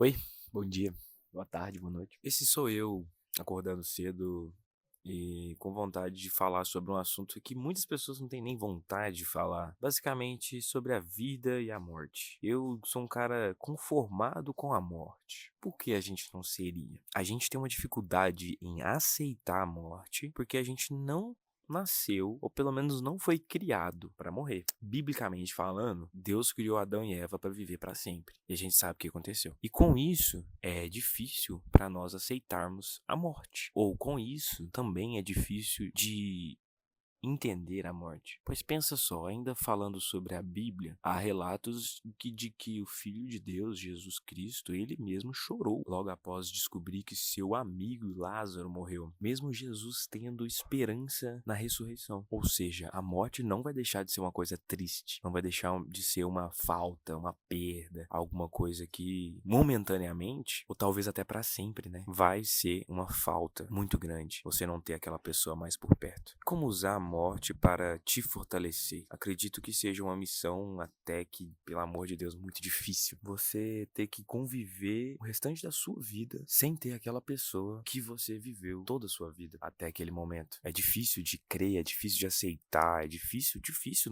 Oi, bom dia, boa tarde, boa noite. Esse sou eu, acordando cedo e com vontade de falar sobre um assunto que muitas pessoas não têm nem vontade de falar. Basicamente, sobre a vida e a morte. Eu sou um cara conformado com a morte. Por que a gente não seria? A gente tem uma dificuldade em aceitar a morte porque a gente não nasceu, ou pelo menos não foi criado para morrer. Biblicamente falando, Deus criou Adão e Eva para viver para sempre. E a gente sabe o que aconteceu. E com isso, é difícil para nós aceitarmos a morte. Ou com isso, também é difícil de entender a morte. Pois pensa só, ainda falando sobre a Bíblia, há relatos de que o Filho de Deus, Jesus Cristo, ele mesmo chorou logo após descobrir que seu amigo Lázaro morreu, mesmo Jesus tendo esperança na ressurreição. Ou seja, a morte não vai deixar de ser uma coisa triste, não vai deixar de ser uma falta, uma perda, alguma coisa que momentaneamente, ou talvez até para sempre, né, vai ser uma falta muito grande você não ter aquela pessoa mais por perto. Como usar a morte para te fortalecer? Acredito que seja uma missão até que, pelo amor de Deus, muito difícil. Você ter que conviver o restante da sua vida sem ter aquela pessoa que você viveu toda a sua vida até aquele momento. É difícil de crer, é difícil de aceitar, é difícil,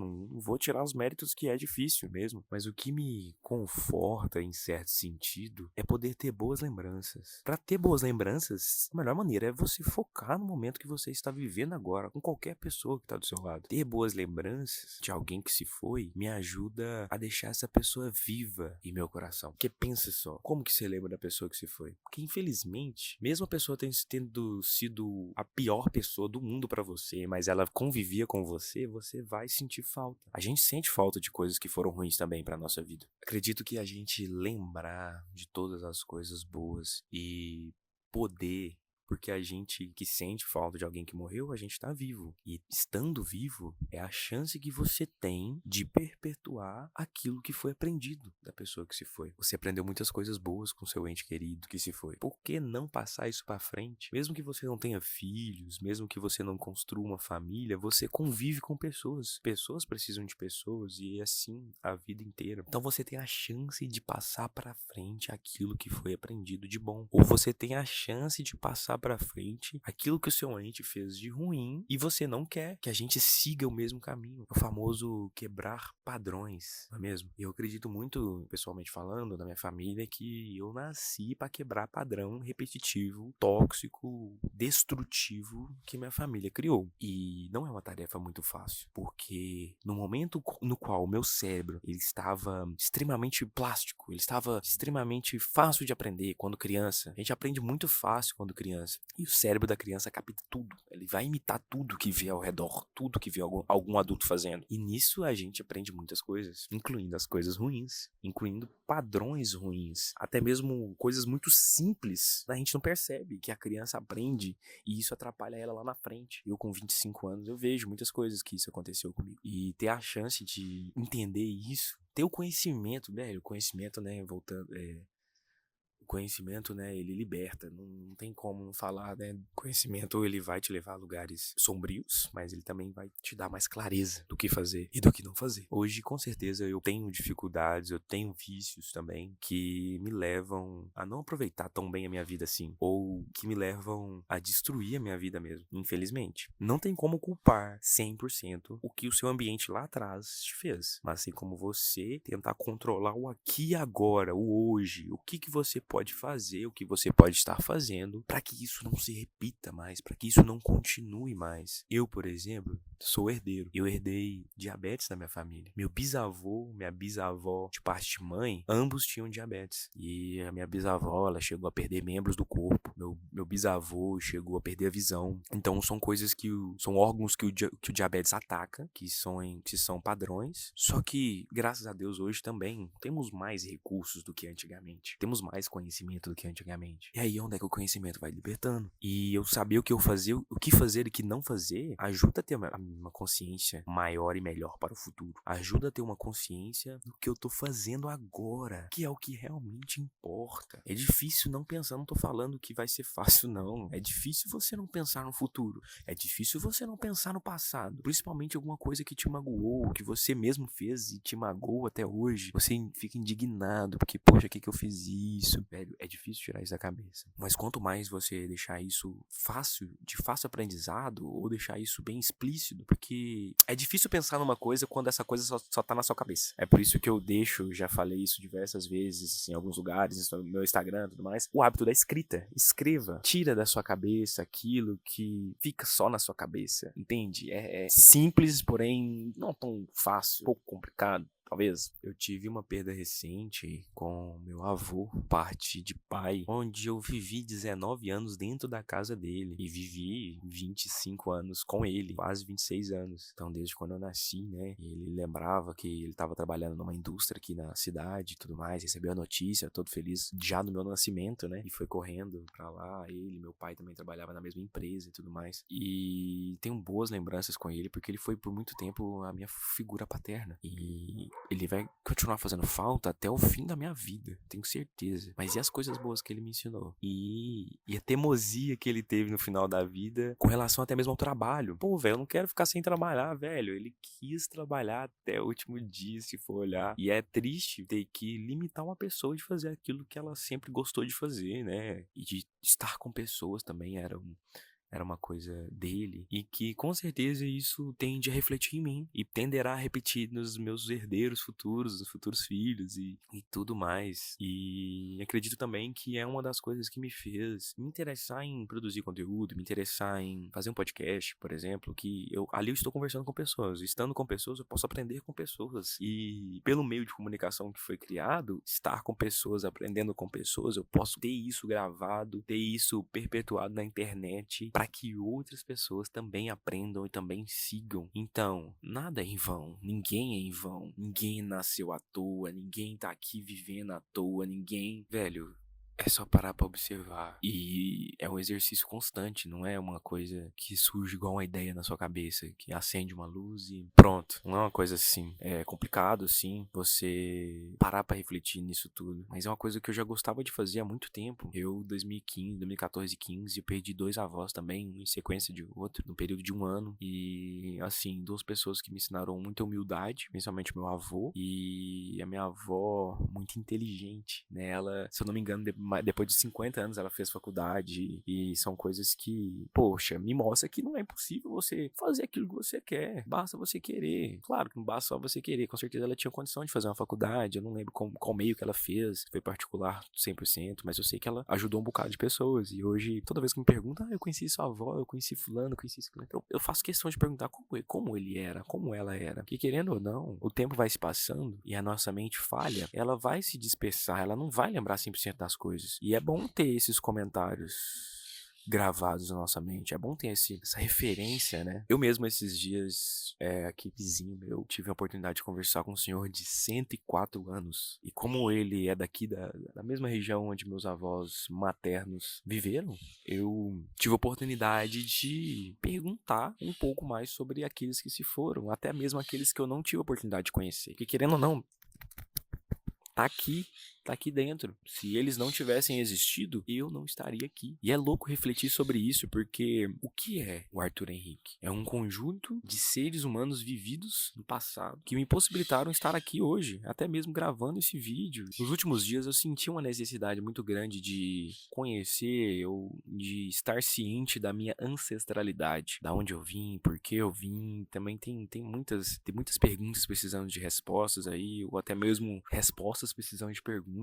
não vou tirar os méritos que é difícil mesmo. Mas o que me conforta, em certo sentido, é poder ter boas lembranças. Para ter boas lembranças, a melhor maneira é você focar no momento que você está vivendo agora, com qualquer pessoa que está do seu lado. Ter boas lembranças de alguém que se foi me ajuda a deixar essa pessoa viva em meu coração. Porque pensa só, como que você lembra da pessoa que se foi? Porque infelizmente, mesmo a pessoa tendo sido a pior pessoa do mundo para você, mas ela convivia com você, você vai sentir falta. A gente sente falta de coisas que foram ruins também para nossa vida. Acredito que a gente lembrar de todas as coisas boas e poder, porque a gente que sente falta de alguém que morreu, a gente tá vivo. E estando vivo é a chance que você tem de perpetuar aquilo que foi aprendido da pessoa que se foi. Você aprendeu muitas coisas boas com seu ente querido que se foi. Por que não passar isso pra frente? Mesmo que você não tenha filhos, mesmo que você não construa uma família, você convive com pessoas. Pessoas precisam de pessoas e é assim a vida inteira. Então você tem a chance de passar pra frente aquilo que foi aprendido de bom. Ou você tem a chance de passar pra frente aquilo que o seu ente fez de ruim e você não quer que a gente siga o mesmo caminho. O famoso quebrar padrões, não é mesmo? Eu acredito muito, pessoalmente falando, da minha família, que eu nasci pra quebrar padrão repetitivo, tóxico, destrutivo que minha família criou. E não é uma tarefa muito fácil, porque no momento no qual o meu cérebro ele estava extremamente plástico, ele estava extremamente fácil de aprender quando criança. A gente aprende muito fácil quando criança. E o cérebro da criança capta tudo. Ele vai imitar tudo que vê ao redor, tudo que vê algum adulto fazendo. E nisso a gente aprende muitas coisas, incluindo as coisas ruins, incluindo padrões ruins, até mesmo coisas muito simples. A gente não percebe que a criança aprende e isso atrapalha ela lá na frente. Eu com 25 anos, eu vejo muitas coisas que isso aconteceu comigo. E ter a chance de entender isso, ter o conhecimento, velho, o conhecimento, né, voltando, o conhecimento, né, ele liberta, não tem como não falar, né, o conhecimento ele vai te levar a lugares sombrios, mas ele também vai te dar mais clareza do que fazer e do que não fazer. Hoje, com certeza, eu tenho dificuldades, eu tenho vícios também que me levam a não aproveitar tão bem a minha vida assim, ou que me levam a destruir a minha vida mesmo, infelizmente. Não tem como culpar 100% o que o seu ambiente lá atrás te fez, mas assim como você tentar controlar o aqui e agora, o hoje, o que você pode fazer, o que você pode estar fazendo para que isso não se repita mais, para que isso não continue mais. Eu, por exemplo, sou herdeiro. Eu herdei diabetes da minha família. Meu bisavô, minha bisavó, de parte de mãe, ambos tinham diabetes. E a minha bisavó, ela chegou a perder membros do corpo. Meu bisavô chegou a perder a visão. Então são coisas são órgãos que o diabetes ataca, que são padrões. Só que, graças a Deus, hoje também temos mais recursos do que antigamente. Temos mais conhecimento do que antigamente. E aí, onde é que o conhecimento vai libertando? E eu saber o que eu fazer, o que fazer e o que não fazer, ajuda a ter uma consciência maior e melhor para o futuro. Ajuda a ter uma consciência do que eu tô fazendo agora, que é o que realmente importa. É difícil não pensar, não tô falando que vai ser fácil, não. É difícil você não pensar no futuro. É difícil você não pensar no passado. Principalmente alguma coisa que te magoou, que você mesmo fez e te magoou até hoje. Você fica indignado, porque, poxa, que eu fiz isso? velho, é difícil tirar isso da cabeça. Mas quanto mais você deixar isso fácil, de fácil aprendizado, ou deixar isso bem explícito, porque é difícil pensar numa coisa quando essa coisa só tá na sua cabeça. É por isso que eu deixo, já falei isso diversas vezes em alguns lugares, no meu Instagram e tudo mais, o hábito da escrita. Escreva. Tira da sua cabeça aquilo que fica só na sua cabeça. Entende? É simples, porém não tão fácil, um pouco complicado. Talvez. Eu tive uma perda recente com meu avô, parte de pai, onde eu vivi 19 anos dentro da casa dele e vivi 25 anos com ele, quase 26 anos. Então, desde quando eu nasci, né, ele lembrava que ele estava trabalhando numa indústria aqui na cidade e tudo mais, recebeu a notícia, todo feliz, já no meu nascimento, né, e foi correndo pra lá. Ele, meu pai também trabalhava na mesma empresa e tudo mais. E tenho boas lembranças com ele, porque ele foi por muito tempo a minha figura paterna. E ele vai continuar fazendo falta até o fim da minha vida, tenho certeza. Mas e as coisas boas que ele me ensinou? E a teimosia que ele teve no final da vida com relação até mesmo ao trabalho. Pô, velho, eu não quero ficar sem trabalhar, velho. Ele quis trabalhar até o último dia, se for olhar. E é triste ter que limitar uma pessoa de fazer aquilo que ela sempre gostou de fazer, né? E de estar com pessoas também era uma coisa dele, e que com certeza isso tende a refletir em mim e tenderá a repetir nos meus herdeiros futuros, nos futuros filhos e tudo mais. E acredito também que é uma das coisas que me fez me interessar em produzir conteúdo, me interessar em fazer um podcast, por exemplo, que ali eu estou conversando com pessoas, estando com pessoas eu posso aprender com pessoas, e pelo meio de comunicação que foi criado, estar com pessoas, aprendendo com pessoas, eu posso ter isso gravado, ter isso perpetuado na internet, para que outras pessoas também aprendam e também sigam. Então, nada é em vão, ninguém é em vão, ninguém nasceu à toa, ninguém tá aqui vivendo à toa, ninguém, velho. É só parar pra observar. E é um exercício constante, não é uma coisa que surge igual uma ideia na sua cabeça, que acende uma luz e pronto. Não é uma coisa assim. É complicado, sim, você parar pra refletir nisso tudo. Mas é uma coisa que eu já gostava de fazer há muito tempo. Eu, 2015, 2014 e 15, eu perdi 2 avós também, um em sequência de outro, no período de 1 ano. E, assim, 2 pessoas que me ensinaram muita humildade, principalmente meu avô e a minha avó, muito inteligente, né? Ela, se eu não me engano, depois de 50 anos ela fez faculdade, e são coisas que, poxa, me mostra que não é impossível você fazer aquilo que você quer, basta você querer. Claro que não basta só você querer, com certeza ela tinha condição de fazer uma faculdade, eu não lembro qual meio que ela fez, foi particular 100%, mas eu sei que ela ajudou um bocado de pessoas, e hoje, toda vez que me perguntam, eu conheci sua avó, eu conheci fulano, eu conheci esse fulano, eu faço questão de perguntar como ele era, como ela era, porque querendo ou não, o tempo vai se passando, e a nossa mente falha, ela vai se dispersar, ela não vai lembrar 100% das coisas. E é bom ter esses comentários gravados na nossa mente, é bom ter essa referência, né? Eu mesmo esses dias, aqui vizinho meu, tive a oportunidade de conversar com um senhor de 104 anos, e como ele é daqui da mesma região onde meus avós maternos viveram, eu tive a oportunidade de perguntar um pouco mais sobre aqueles que se foram, até mesmo aqueles que eu não tive a oportunidade de conhecer, porque querendo ou não, tá aqui dentro. Se eles não tivessem existido, eu não estaria aqui. E é louco refletir sobre isso, porque o que é o Arthur Henrique? É um conjunto de seres humanos vividos no passado que me possibilitaram estar aqui hoje, até mesmo gravando esse vídeo. Nos últimos dias eu senti uma necessidade muito grande de conhecer ou de estar ciente da minha ancestralidade, da onde eu vim, por que eu vim. Também tem muitas perguntas precisando de respostas aí, ou até mesmo respostas precisando de perguntas.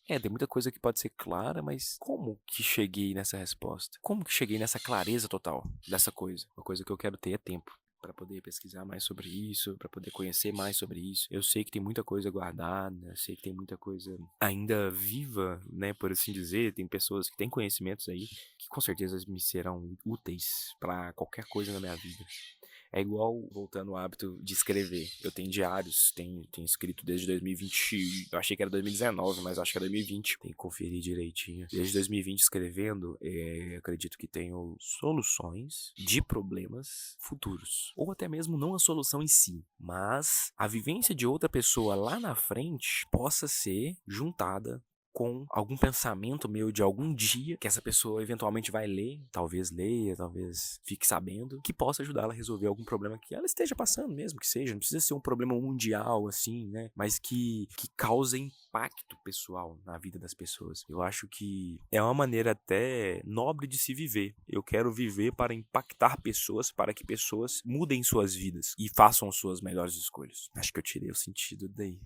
Tem muita coisa que pode ser clara, mas como que cheguei nessa resposta? Como que cheguei nessa clareza total dessa coisa? Uma coisa que eu quero ter é tempo para poder pesquisar mais sobre isso, para poder conhecer mais sobre isso. Eu sei que tem muita coisa guardada, eu sei que tem muita coisa ainda viva, né, por assim dizer. Tem pessoas que têm conhecimentos aí que com certeza me serão úteis para qualquer coisa na minha vida. É igual, voltando ao hábito de escrever. Eu tenho diários, tenho escrito desde 2020. Eu achei que era 2019, mas acho que é 2020. Tem que conferir direitinho. Desde 2020 escrevendo, acredito que tenho soluções de problemas futuros. Ou até mesmo não a solução em si, mas a vivência de outra pessoa lá na frente possa ser juntada com algum pensamento meu de algum dia que essa pessoa eventualmente vai ler, talvez leia, talvez fique sabendo, que possa ajudá-la a resolver algum problema que ela esteja passando mesmo, que seja. Não precisa ser um problema mundial, assim, né? Mas que causa impacto pessoal na vida das pessoas. Eu acho que é uma maneira até nobre de se viver. Eu quero viver para impactar pessoas, para que pessoas mudem suas vidas e façam suas melhores escolhas. Acho que eu tirei o sentido daí.